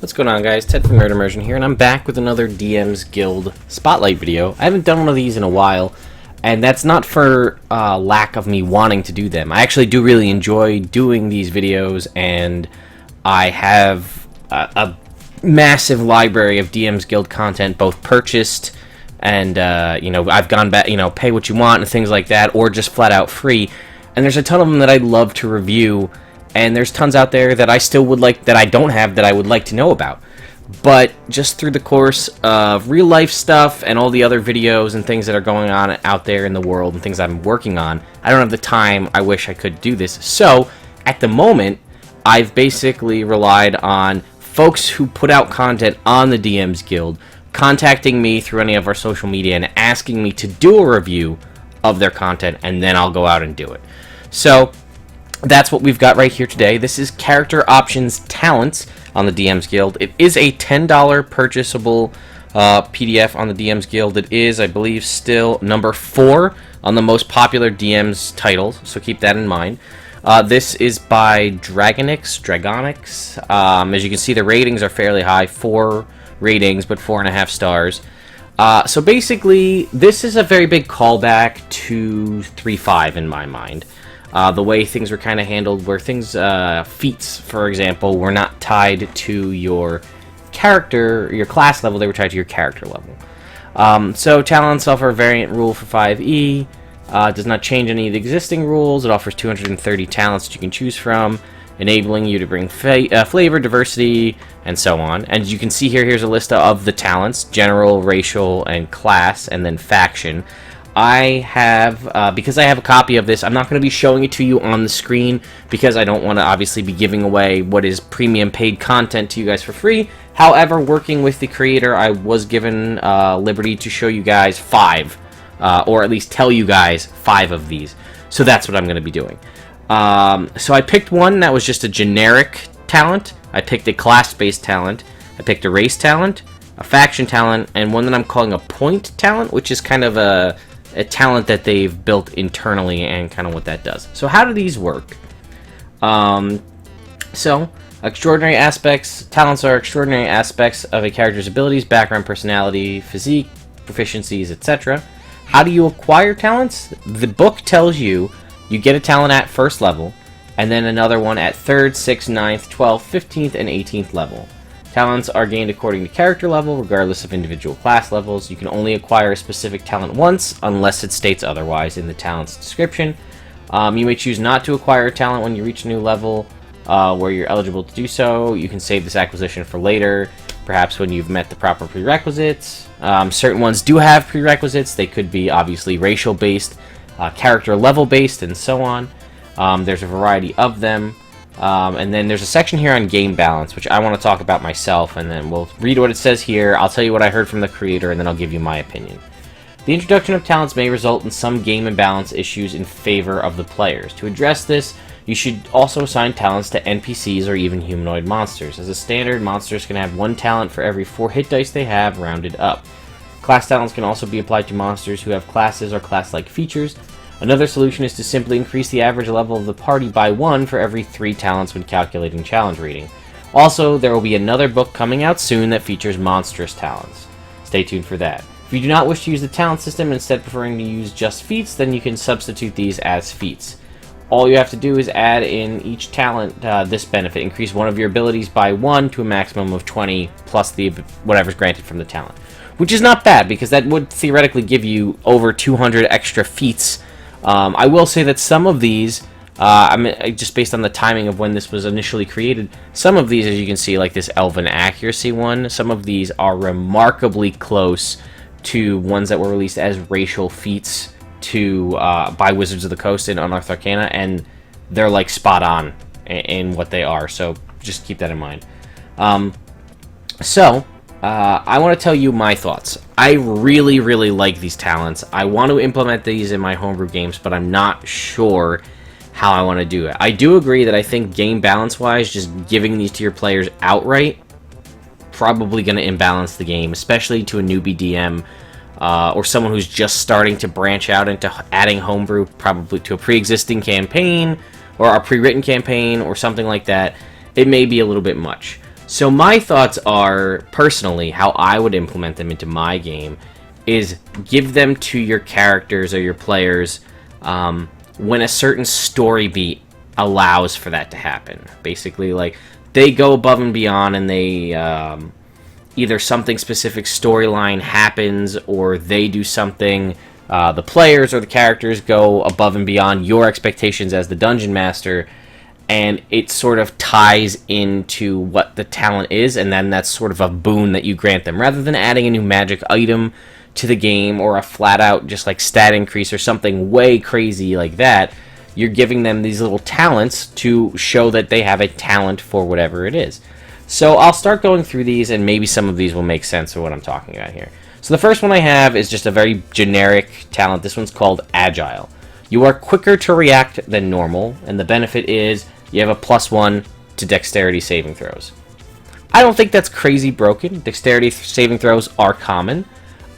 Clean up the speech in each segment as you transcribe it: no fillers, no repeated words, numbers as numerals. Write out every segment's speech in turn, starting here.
What's going on, guys? Ted from Immersion here, and I'm back with another DM's Guild Spotlight video. I haven't done one of these in a while, and that's not for lack of me wanting to do them. I actually do really enjoy doing these videos, and I have a massive library of DM's Guild content, both purchased and, I've gone back, pay what you want and things like that, or just flat out free. And there's a ton of them that I'd love to review. And there's tons out there that I still would like, that I don't have, that I would like to know about. But just through the course of real life stuff and all the other videos and things that are going on out there in the world and things I'm working on, I don't have the time I wish I could do this. So, at the moment, I've basically relied on folks who put out content on the DM's Guild contacting me through any of our social media and asking me to do a review of their content, and then I'll go out and do it. So, that's what we've got right here today. This is Character Options Talents on the DM's Guild. It is a $10 purchasable PDF on the DM's Guild. It is, I believe, still number 4 on the most popular DM's titles, so keep that in mind. This is by Dragonix. As you can see, the ratings are fairly high. 4 ratings, but 4.5 stars. So basically, this is a very big callback to 3.5 in my mind. The way things were kind of handled, where things, feats, for example, were not tied to your character, your class level, they were tied to your character level. So talents offer a variant rule for 5e, does not change any of the existing rules. It offers 230 talents that you can choose from, enabling you to bring flavor, diversity, and so on. And you can see here, here's a list of the talents: general, racial, and class, and then faction. I have, because I have a copy of this, I'm not going to be showing it to you on the screen because I don't want to obviously be giving away what is premium paid content to you guys for free. However, working with the creator, I was given liberty to show you guys 5, or at least tell you guys 5 of these. So that's what I'm going to be doing. So I picked one that was just a generic talent. I picked a class-based talent. I picked a race talent, a faction talent, and one that I'm calling a point talent, which is kind of a talent that they've built internally and kind of what that does. So how do these work? Extraordinary aspects. Talents are extraordinary aspects of a character's abilities, background, personality, physique, proficiencies, etc. How do you acquire talents? The book tells you get a talent at first level, and then another one at 3rd, 6th, 9th, 12th, 15th, and 18th level. Talents are gained according to character level, regardless of individual class levels. You can only acquire a specific talent once, unless it states otherwise in the talent's description. You may choose not to acquire a talent when you reach a new level where you're eligible to do so. You can save this acquisition for later, perhaps when you've met the proper prerequisites. Certain ones do have prerequisites. They could be obviously racial-based, character level-based, and so on. There's a variety of them. And then there's a section here on game balance, which I want to talk about myself, and then we'll read what it says here. I'll tell you what I heard from the creator, and then I'll give you my opinion. The introduction of talents may result in some game imbalance issues in favor of the players. To address this, you should also assign talents to NPCs or even humanoid monsters. As a standard, monsters can have 1 talent for every 4 hit dice they have, rounded up. Class talents can also be applied to monsters who have classes or class-like features. Another solution is to simply increase the average level of the party by 1 for every 3 talents when calculating challenge rating. Also, there will be another book coming out soon that features monstrous talents. Stay tuned for that. If you do not wish to use the talent system, instead preferring to use just feats, then you can substitute these as feats. All you have to do is add in each talent this benefit. Increase one of your abilities by 1 to a maximum of 20 plus whatever's granted from the talent. Which is not bad, because that would theoretically give you over 200 extra feats. I will say that some of these, just based on the timing of when this was initially created, some of these, as you can see, like this Elven Accuracy one, some of these are remarkably close to ones that were released as racial feats by Wizards of the Coast in Unearthed Arcana, and they're like spot on in what they are, so just keep that in mind. I want to tell you my thoughts. I really, really like these talents. I want to implement these in my homebrew games, but I'm not sure how I want to do it. I do agree that I think game balance-wise, just giving these to your players outright, probably going to imbalance the game, especially to a newbie DM, or someone who's just starting to branch out into adding homebrew, probably to a pre-existing campaign, or a pre-written campaign, or something like that. It may be a little bit much. So my thoughts are, personally, how I would implement them into my game is give them to your characters or your players when a certain story beat allows for that to happen. Basically, like, they go above and beyond, and they either something specific storyline happens, or they do something, the players or the characters go above and beyond your expectations as the dungeon master, and it sort of ties into what the talent is, and then that's sort of a boon that you grant them. Rather than adding a new magic item to the game, or a flat-out just like stat increase or something way crazy like that, you're giving them these little talents to show that they have a talent for whatever it is. So I'll start going through these, and maybe some of these will make sense of what I'm talking about here. So the first one I have is just a very generic talent. This one's called Agile. You are quicker to react than normal, and the benefit is you have a +1 to dexterity saving throws. I don't think that's crazy broken. Dexterity saving throws are common,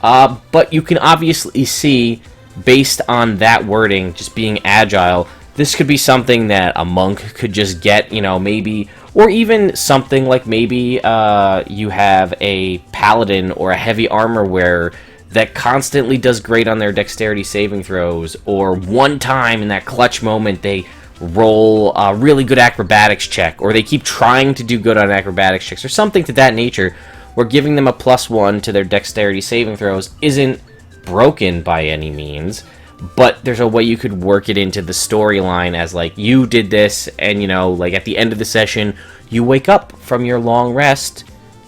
but you can obviously see, based on that wording, just being agile, this could be something that a monk could just get, maybe, or even something like maybe you have a paladin or a heavy armor wearer that constantly does great on their dexterity saving throws, or one time in that clutch moment they roll a really good acrobatics check, or they keep trying to do good on acrobatics checks, or something to that nature, where giving them a +1 to their dexterity saving throws isn't broken by any means, but there's a way you could work it into the storyline as, like, you did this, and, like, at the end of the session, you wake up from your long rest,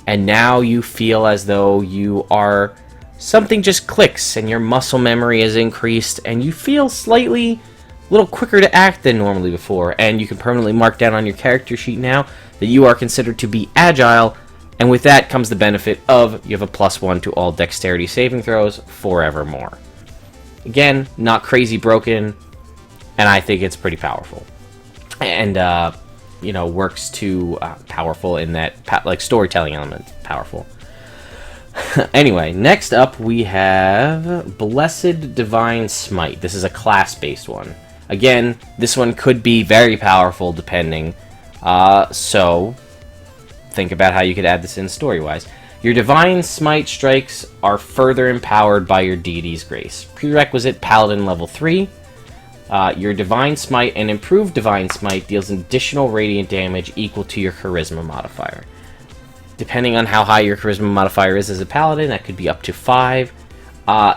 and now you feel as though you are... something just clicks, and your muscle memory is increased, and you feel slightly a little quicker to act than normally before, and you can permanently mark down on your character sheet now that you are considered to be agile, and with that comes the benefit of you have a +1 to all dexterity saving throws forevermore. Again, not crazy broken, and I think it's pretty powerful. And, works to powerful in that, like, storytelling element, powerful. Anyway, next up we have Blessed Divine Smite. This is a class-based one. Again, this one could be very powerful depending, so think about how you could add this in story-wise. Your Divine Smite strikes are further empowered by your deity's grace. Prerequisite Paladin level 3. Your Divine Smite and Improved Divine Smite deals additional radiant damage equal to your Charisma modifier. Depending on how high your Charisma modifier is as a Paladin, that could be up to 5.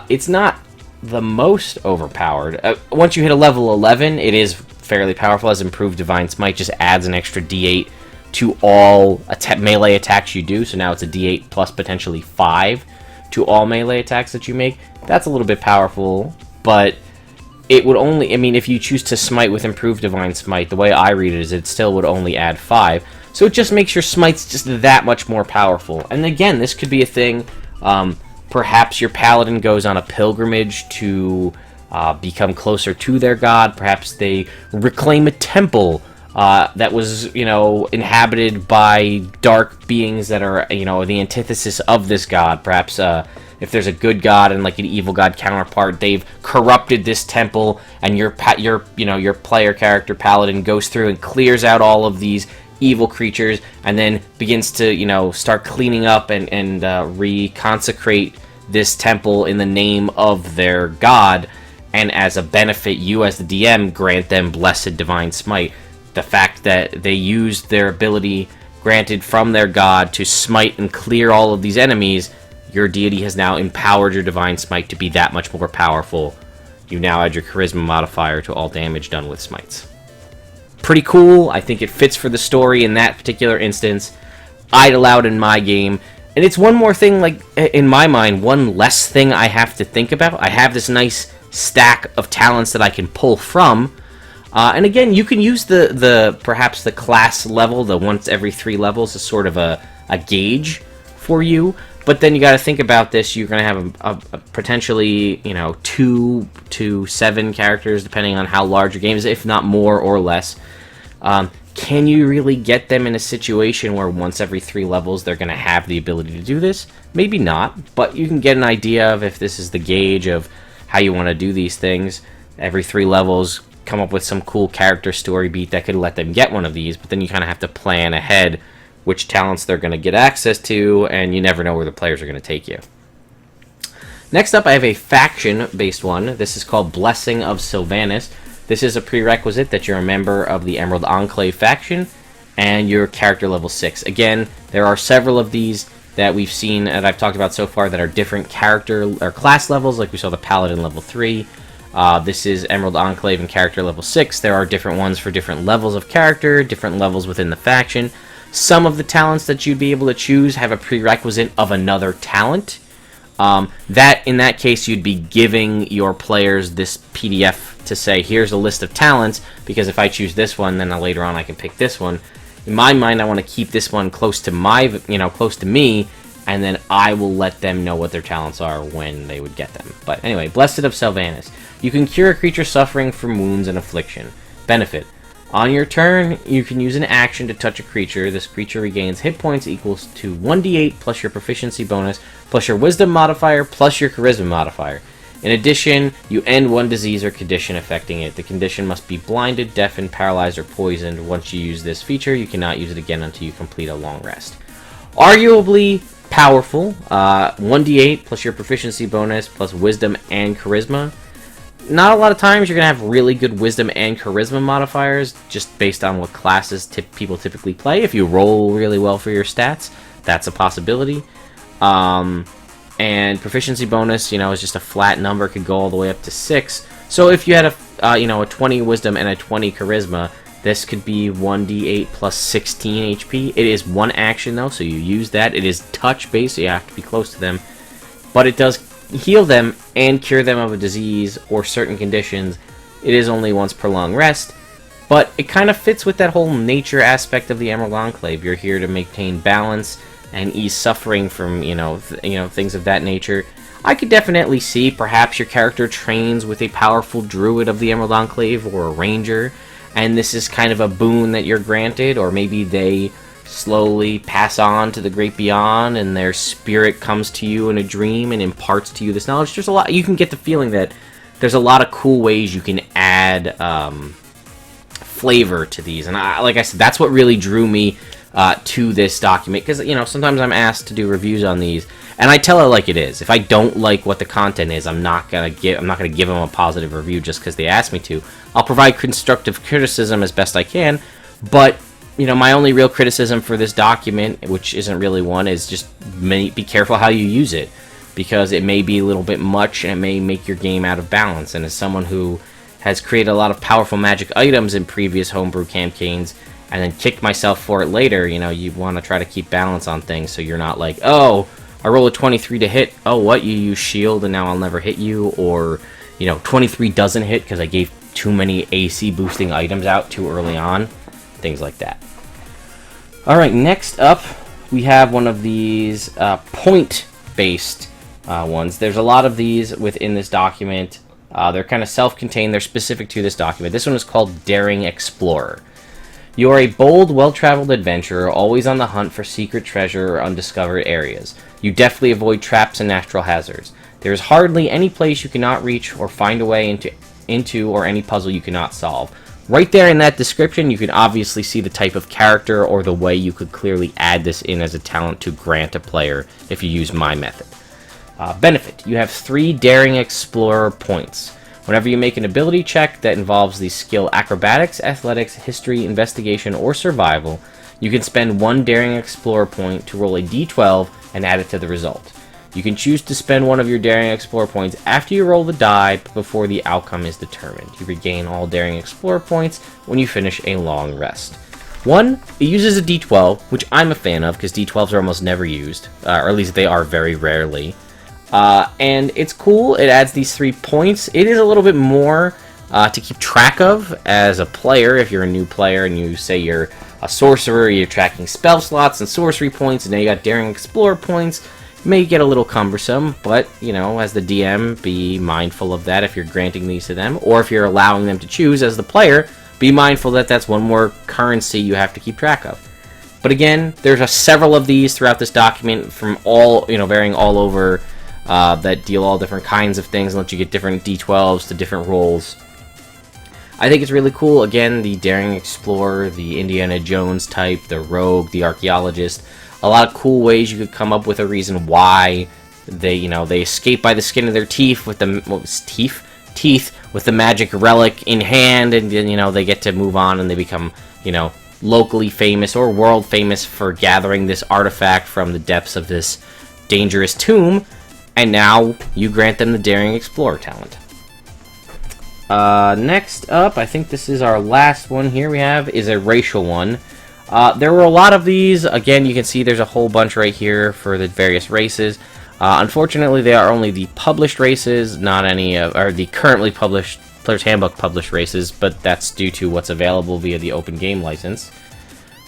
It's not the most overpowered. Once you hit a level 11, it is fairly powerful, as Improved Divine Smite just adds an extra d8 to all melee attacks you do, so now it's a d8 plus potentially 5 to all melee attacks that you make. That's a little bit powerful, but it would only... if you choose to smite with Improved Divine Smite, the way I read it is it still would only add 5, so it just makes your smites just that much more powerful. And again, this could be a thing, perhaps your paladin goes on a pilgrimage to become closer to their god, perhaps they reclaim a temple that was, inhabited by dark beings that are, the antithesis of this god. Perhaps if there's a good god and like an evil god counterpart, they've corrupted this temple, and your player character paladin goes through and clears out all of these evil creatures, and then begins to, start cleaning up and reconsecrate this temple in the name of their god. And as a benefit, you as the DM grant them Blessed Divine Smite. The fact that they used their ability granted from their god to smite and clear all of these enemies, your deity has now empowered your Divine Smite to be that much more powerful. You now add your Charisma modifier to all damage done with smites. Pretty cool. I think it fits for the story in that particular instance. I'd allow it in my game. And it's one more thing, like, in my mind, one less thing I have to think about. I have this nice stack of talents that I can pull from. And again, you can use perhaps the class level, the once every 3 levels, as sort of a gauge for you. But then you got to think about this. You're going to have a potentially, 2 to 7 characters, depending on how large your game is, if not more or less. Can you really get them in a situation where once every 3 levels they're going to have the ability to do this? Maybe not, but you can get an idea of if this is the gauge of how you want to do these things. Every 3 levels, come up with some cool character story beat that could let them get one of these, but then you kind of have to plan ahead which talents they're going to get access to, and you never know where the players are going to take you. Next up, I have a faction-based one. This is called Blessing of Silvanus. This is a prerequisite that you're a member of the Emerald Enclave faction, and you're character level 6. Again, there are several of these that we've seen and I've talked about so far that are different character or class levels, like we saw the Paladin level 3. This is Emerald Enclave and character level 6. There are different ones for different levels of character, different levels within the faction. Some of the talents that you'd be able to choose have a prerequisite of another talent. That in that case, you'd be giving your players this PDF to say, here's a list of talents, because if I choose this one, then later on I can pick this one. In my mind, I want to keep this one close to close to me, and then I will let them know what their talents are when they would get them. But anyway, Blessed of Silvanus. You can cure a creature suffering from wounds and affliction. Benefit. On your turn, you can use an action to touch a creature. This creature regains hit points equals to 1d8 plus your proficiency bonus, plus your wisdom modifier, plus your charisma modifier. In addition, you end one disease or condition affecting it. The condition must be blinded, deafened, paralyzed, or poisoned. Once you use this feature, you cannot use it again until you complete a long rest. Arguably powerful. 1d8 plus your proficiency bonus, plus wisdom and charisma. Not a lot of times you're going to have really good wisdom and charisma modifiers, just based on what classes people typically play. If you roll really well for your stats, that's a possibility. And proficiency bonus, is just a flat number, could go all the way up to 6. So if you had a 20 wisdom and a 20 charisma, this could be 1d8 plus 16 HP. It is one action though, so you use that. It is touch based, so you have to be close to them. But it does heal them and cure them of a disease or certain conditions. It is only once per long rest, but it kind of fits with that whole nature aspect of the Emerald Enclave. You're here to maintain balance and ease suffering from things of that nature. I could definitely see perhaps your character trains with a powerful druid of the Emerald Enclave or a ranger, and this is kind of a boon that you're granted, or maybe they slowly pass on to the great beyond and their spirit comes to you in a dream and imparts to you this knowledge. There's a lot, you can get the feeling that there's a lot of cool ways you can add flavor to these, and like I said, that's what really drew me to this document, because sometimes I'm asked to do reviews on these and I tell it like it is. If I don't like what the content is, I'm not gonna give them a positive review just because they asked me to. I'll provide constructive criticism as best I can, but my only real criticism for this document, which isn't really one, is just be careful how you use it, because it may be a little bit much and it may make your game out of balance. And as someone who has created a lot of powerful magic items in previous homebrew campaigns and then kicked myself for it later, you want to try to keep balance on things, so you're not like, oh, I roll a 23 to hit, oh, what, you use shield and now I'll never hit you, or 23 doesn't hit because I gave too many AC boosting items out too early on, things like that. Alright, next up, we have one of these point-based ones. There's a lot of these within this document. They're kind of self-contained. They're specific to this document. This one is called Daring Explorer. You are a bold, well-traveled adventurer, always on the hunt for secret treasure or undiscovered areas. You deftly avoid traps and natural hazards. There is hardly any place you cannot reach or find a way into or any puzzle you cannot solve. Right there in that description, you can obviously see the type of character or the way you could clearly add this in as a talent to grant a player if you use my method. Benefit. You have 3 Daring Explorer points. Whenever you make an ability check that involves the skill Acrobatics, Athletics, History, Investigation, or Survival, you can spend 1 Daring Explorer point to roll a d12 and add it to the result. You can choose to spend one of your Daring Explorer points after you roll the die, but before the outcome is determined. You regain all Daring Explorer points when you finish a long rest. 1, it uses a d12, which I'm a fan of, because d12s are almost never used, or at least they are very rarely. And it's cool, it adds these 3 points. It is a little bit more to keep track of as a player. If you're a new player and you say you're a sorcerer, you're tracking spell slots and sorcery points, and now you got Daring Explorer points, it may get a little cumbersome, but, as the DM, be mindful of that if you're granting these to them, or if you're allowing them to choose as the player, be mindful that that's one more currency you have to keep track of. But again, there's several of these throughout this document from all, varying all over, that deal all different kinds of things and let you get different d12s to different rolls. I think it's really cool. Again, the daring explorer, the Indiana Jones type, the rogue, the archaeologist. A lot of cool ways you could come up with a reason why they escape by the skin of their teeth with the teeth with the magic relic in hand, and then they get to move on and they become locally famous or world famous for gathering this artifact from the depths of this dangerous tomb, and now you grant them the daring explorer talent. Next up, I think this is our last one here we have, is a racial one. There were a lot of these. Again, you can see there's a whole bunch right here for the various races. Unfortunately, they are only the published races, not any of, or the currently published Player's Handbook published races, but that's due to what's available via the open game license.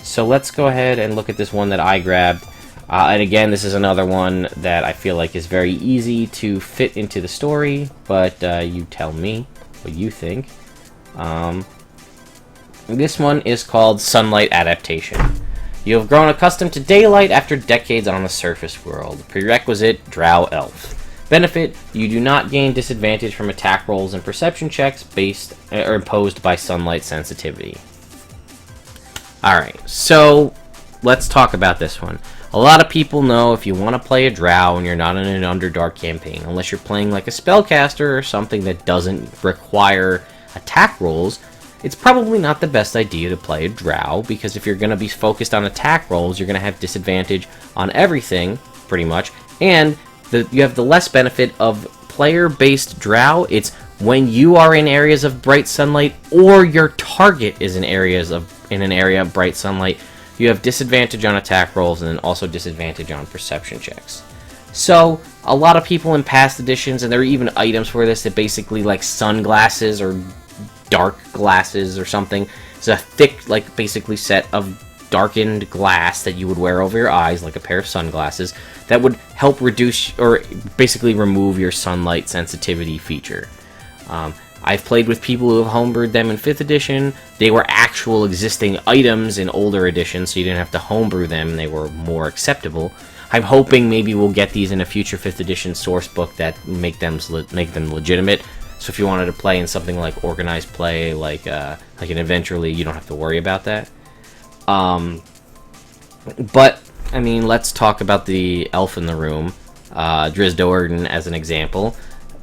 So let's go ahead and look at this one that I grabbed. And again, this is another one that I feel like is very easy to fit into the story, but you tell me what you think. This one is called Sunlight Adaptation. You have grown accustomed to daylight after decades on the surface world. Prerequisite, Drow Elf. Benefit, you do not gain disadvantage from attack rolls and perception checks based or imposed by sunlight sensitivity. Alright, so let's talk about this one. A lot of people know if you want to play a Drow and you're not in an Underdark campaign, unless you're playing like a spellcaster or something that doesn't require attack rolls, it's probably not the best idea to play a Drow, because if you're going to be focused on attack rolls, you're going to have disadvantage on everything, pretty much, and you have the less benefit of player-based Drow. It's when you are in areas of bright sunlight, or your target is in an area of bright sunlight, you have disadvantage on attack rolls, and then also disadvantage on perception checks. So, a lot of people in past editions, and there are even items for this that basically like sunglasses or dark glasses or something. It's a thick, like, basically set of darkened glass that you would wear over your eyes, like a pair of sunglasses, that would help reduce, or basically remove your sunlight sensitivity feature. I've played with people who have homebrewed them in 5th edition. They were actual existing items in older editions, so you didn't have to homebrew them, and they were more acceptable. I'm hoping maybe we'll get these in a future 5th edition source book that make them legitimate. So if you wanted to play in something like organized play, like an adventure league, you don't have to worry about that. But I mean, let's talk about the elf in the room, Drizzt Do'Urden, as an example.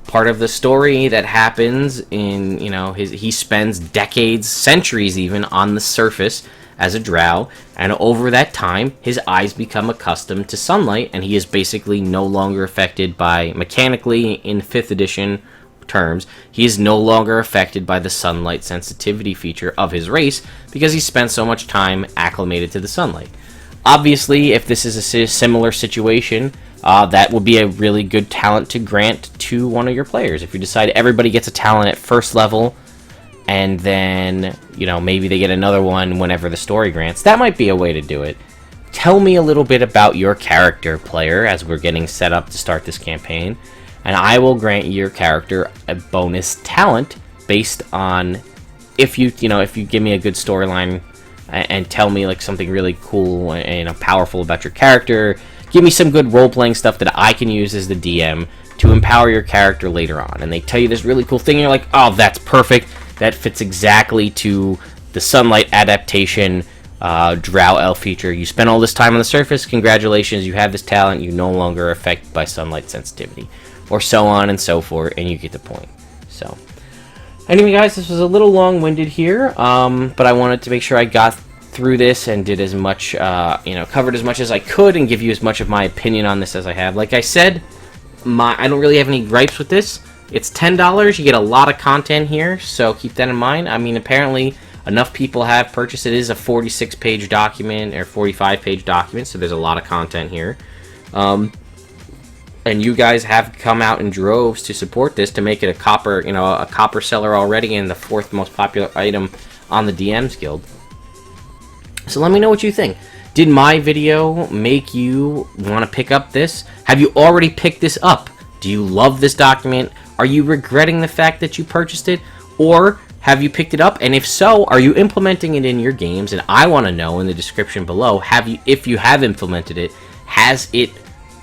Part of the story that happens in, he spends decades, centuries even, on the surface as a Drow, and over that time, his eyes become accustomed to sunlight, and he is basically no longer affected by, mechanically, in 5th edition terms, he is no longer affected by the sunlight sensitivity feature of his race, because he spent so much time acclimated to the sunlight. Obviously, if this is a similar situation, that would be a really good talent to grant to one of your players. If you decide everybody gets a talent at first level, and then, maybe they get another one whenever the story grants, that might be a way to do it. Tell me a little bit about your character, player, as we're getting set up to start this campaign, and I will grant your character a bonus talent based on if you give me a good storyline and tell me like something really cool and powerful about your character. Give me some good role-playing stuff that I can use as the DM to empower your character later on. And they tell you this really cool thing, and you're like, oh, that's perfect. That fits exactly to the sunlight adaptation Drow Elf feature. You spent all this time on the surface. Congratulations, you have this talent. You no longer are affected by sunlight sensitivity. Or so on and so forth, and you get the point. So, anyway, guys, this was a little long-winded here, but I wanted to make sure I got through this and did as much, covered as much as I could and give you as much of my opinion on this as I have. Like I said, I don't really have any gripes with this. It's $10. You get a lot of content here, so keep that in mind. I mean, apparently enough people have purchased it. It is a 46-page document or 45-page document, so there's a lot of content here. And you guys have come out in droves to support this to make it a copper seller already and the 4th most popular item on the DM's Guild. So let me know what you think. Did my video make you want to pick up this? Have you already picked this up? Do you love this document? Are you regretting the fact that you purchased it? Or have you picked it up? And if so, are you implementing it in your games? And I want to know in the description below, if you have implemented it, has it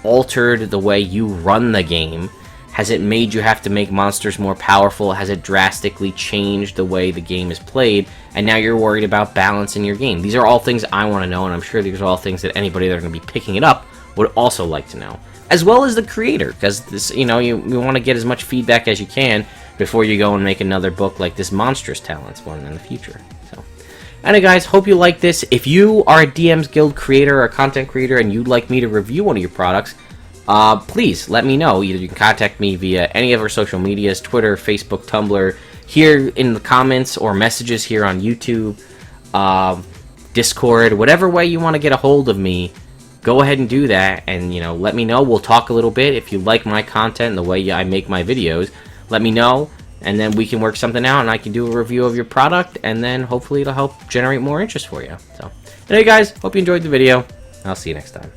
altered the way you run the game? Has it made you have to make monsters more powerful? Has it drastically changed the way the game is played? And now you're worried about balance in your game. These are all things I want to know, and I'm sure these are all things that anybody that are going to be picking it up would also like to know. As well as the creator, because this, you know, you want to get as much feedback as you can before you go and make another book like this Monstrous Talents one in the future. So, anyway guys, hope you like this. If you are a DM's Guild creator or a content creator and you'd like me to review one of your products, please let me know. Either you can contact me via any of our social medias, Twitter, Facebook, Tumblr, here in the comments, or messages here on YouTube, Discord, whatever way you want to get a hold of me. Go ahead and do that, and you know, let me know. We'll talk a little bit. If you like my content and the way I make my videos, let me know, and then we can work something out, and I can do a review of your product, and then hopefully it'll help generate more interest for you. So, anyway guys, hope you enjoyed the video. I'll see you next time.